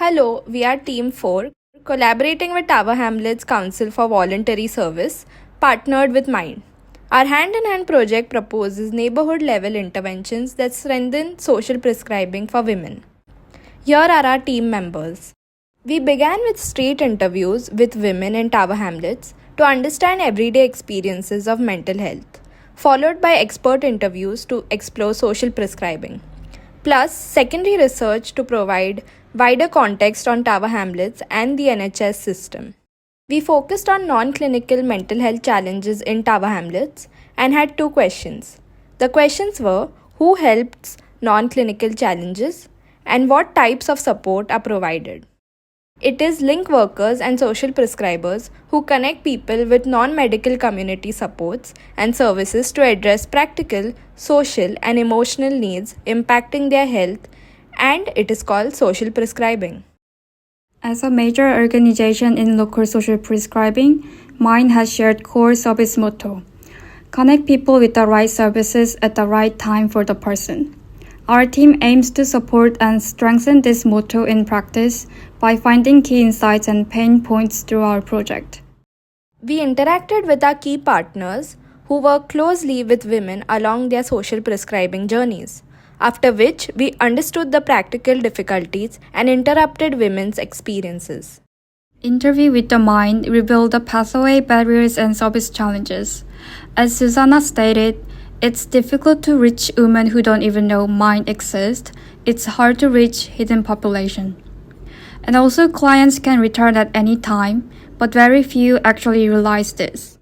Hello, we are Team 4, collaborating with Tower Hamlets Council for Voluntary Service, partnered with Mind. Our hand in hand project proposes neighborhood level interventions that strengthen social prescribing for women. Here are our team members. We began with street interviews with women in Tower Hamlets to understand everyday experiences of mental health, followed by expert interviews to explore social prescribing, plus secondary research to provide wider context on Tower Hamlets and the NHS system. We focused on non clinical mental health challenges in Tower Hamlets and had two questions. The questions were who helps non clinical challenges and what types of support are provided. It is link workers and social prescribers who connect people with non medical community supports and services to address practical, social, and emotional needs impacting their health, and it is called social prescribing. As a major organization in local social prescribing, Mind has shared core service motto: connect people with the right services at the right time for the person. Our team aims to support and strengthen this motto in practice by finding key insights and pain points through our project. We interacted with our key partners who work closely with women along their social prescribing journeys, after which we understood the practical difficulties and interrupted women's experiences. Interview with the Mind revealed the pathway barriers and service challenges. As Susanna stated, it's difficult to reach women who don't even know Mind exists. It's hard to reach hidden population. And also clients can return at any time, but very few actually realize this.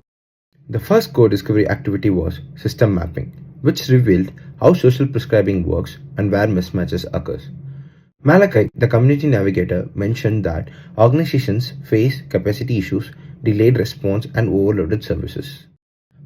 The first core discovery activity was system mapping, which revealed how social prescribing works and where mismatches occurs. Malachi, the community navigator, mentioned that organizations face capacity issues, delayed response, and overloaded services.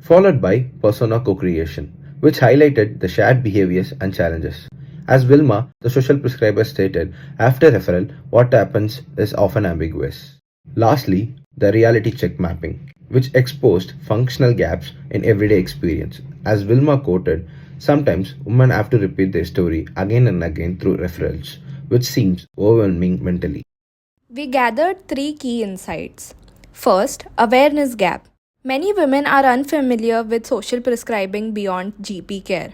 Followed by persona co-creation, which highlighted the shared behaviors and challenges. As Wilma, the social prescriber, stated, after referral, what happens is often ambiguous. Lastly, the reality check mapping, which exposed functional gaps in everyday experience. As Wilma quoted, sometimes women have to repeat their story again and again through referrals, which seems overwhelming mentally. We gathered three key insights. First, awareness gap. Many women are unfamiliar with social prescribing beyond GP care.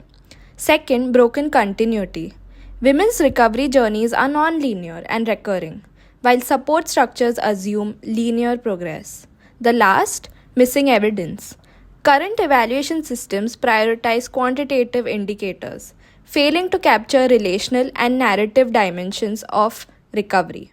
Second, broken continuity. Women's recovery journeys are non-linear and recurring, while support structures assume linear progress. The last, missing evidence. Current evaluation systems prioritize quantitative indicators, failing to capture relational and narrative dimensions of recovery.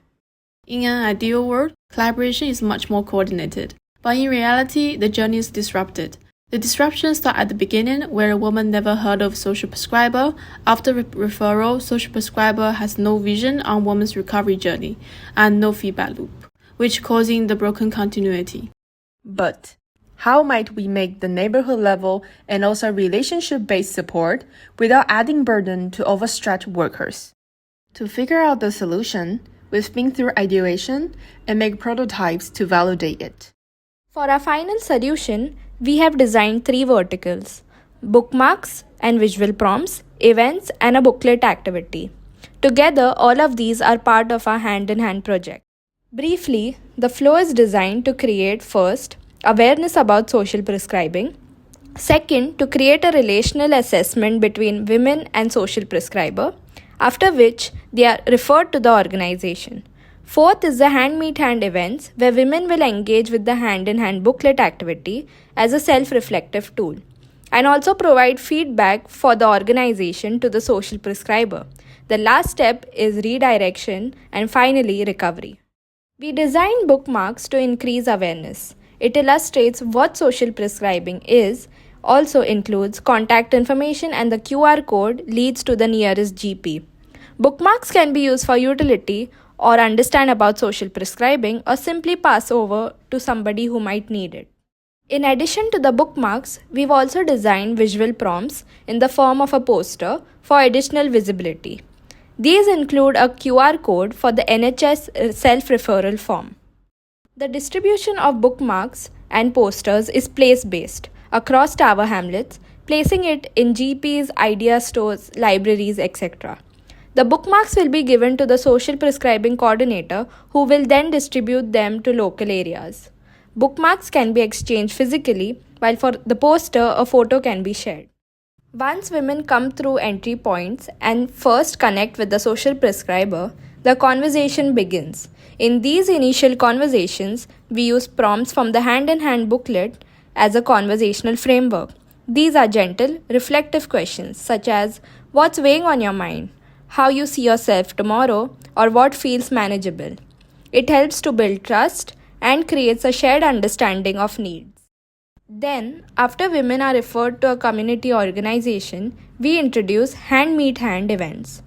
In an ideal world, collaboration is much more coordinated. But in reality, the journey is disrupted. The disruptions start at the beginning, where a woman never heard of social prescriber. After referral, social prescriber has no vision on woman's recovery journey and no feedback loop, which causing the broken continuity. But how might we make the neighborhood level and also relationship-based support without adding burden to overstretched workers? To figure out the solution, we think through ideation and make prototypes to validate it. For our final solution, we have designed three verticals: bookmarks and visual prompts, events, and a booklet activity. Together, all of these are part of our hand-in-hand project. Briefly, the flow is designed to create first, awareness about social prescribing. Second, to create a relational assessment between women and social prescriber, after which they are referred to the organization. Fourth is the hand-meet-hand events, where women will engage with the hand-in-hand booklet activity as a self-reflective tool, and also provide feedback for the organization to the social prescriber. The last step is redirection and finally recovery. We designed bookmarks to increase awareness. It illustrates what social prescribing is, also includes contact information, and the QR code leads to the nearest GP. Bookmarks can be used for utility or understand about social prescribing, or simply pass over to somebody who might need it. In addition to the bookmarks, we've also designed visual prompts in the form of a poster for additional visibility. These include a QR code for the NHS self-referral form. The distribution of bookmarks and posters is place-based across Tower Hamlets, placing it in GPs, idea stores, libraries, etc. The bookmarks will be given to the social prescribing coordinator who will then distribute them to local areas. Bookmarks can be exchanged physically, while for the poster, a photo can be shared. Once women come through entry points and first connect with the social prescriber, the conversation begins. In these initial conversations, we use prompts from the hand in hand booklet as a conversational framework. These are gentle, reflective questions such as what's weighing on your mind, how you see yourself tomorrow, or what feels manageable. It helps to build trust and creates a shared understanding of needs. Then, after women are referred to a community organization, we introduce hand meet hand events.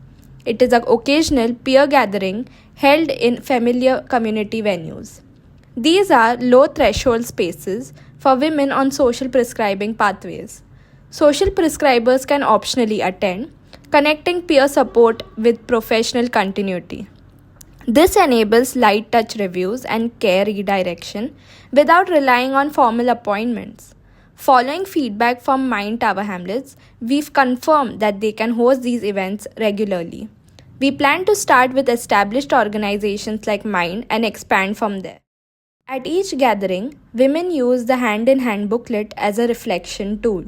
It is an occasional peer gathering held in familiar community venues. These are low threshold spaces for women on social prescribing pathways. Social prescribers can optionally attend, connecting peer support with professional continuity. This enables light touch reviews and care redirection without relying on formal appointments. Following feedback from Tower Hamlets, we've confirmed that they can host these events regularly. We plan to start with established organizations like Mind and expand from there. At each gathering, women use the hand in hand booklet as a reflection tool.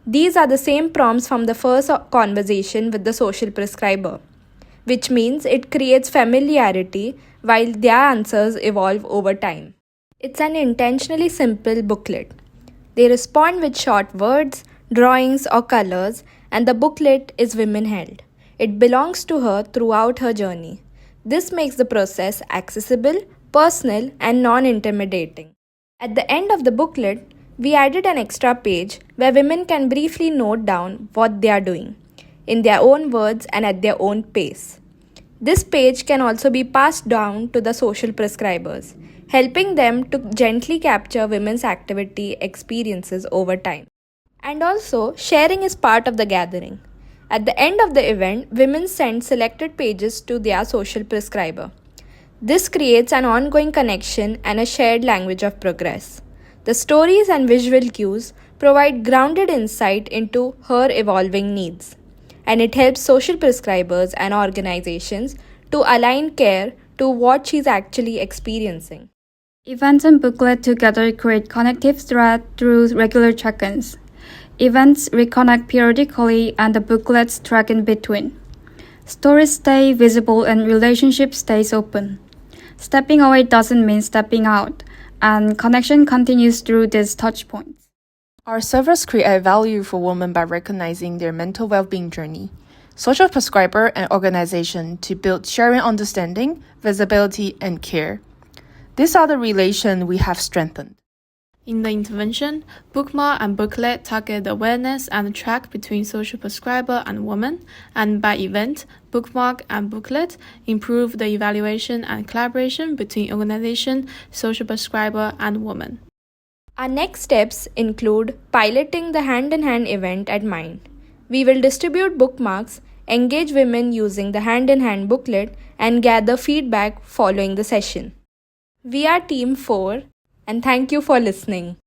These are the same prompts from the first conversation with the social prescriber, which means it creates familiarity while their answers evolve over time. It's an intentionally simple booklet. They respond with short words, drawings, or colors, and the booklet is women held. It belongs to her throughout her journey. This makes the process accessible, personal, and non intimidating. At the end of the booklet, we added an extra page where women can briefly note down what they are doing, in their own words and at their own pace. This page can also be passed down to the social prescribers, helping them to gently capture women's activity experiences over time. And also, sharing is part of the gathering. At the end of the event, women send selected pages to their social prescriber. This creates an ongoing connection and a shared language of progress. The stories and visual cues provide grounded insight into her evolving needs, and it helps social prescribers and organizations to align care to what she's actually experiencing. Events and booklet together create connective thread through regular check-ins. Events reconnect periodically and the booklets track in between. Stories stay visible and relationship stays open. Stepping away doesn't mean stepping out, and connection continues through these touch points. Our servers create value for women by recognizing their mental well-being journey, social prescriber and organization to build sharing understanding, visibility, and care. These are the relations we have strengthened. In the intervention, bookmark and booklet target the awareness and track between social prescriber and woman, and by event, bookmark and booklet improve the evaluation and collaboration between organization, social prescriber, and woman. Our next steps include piloting the hand-in-hand event at Mind. We will distribute bookmarks, engage women using the hand-in-hand booklet, and gather feedback following the session. We are Team 4, and thank you for listening.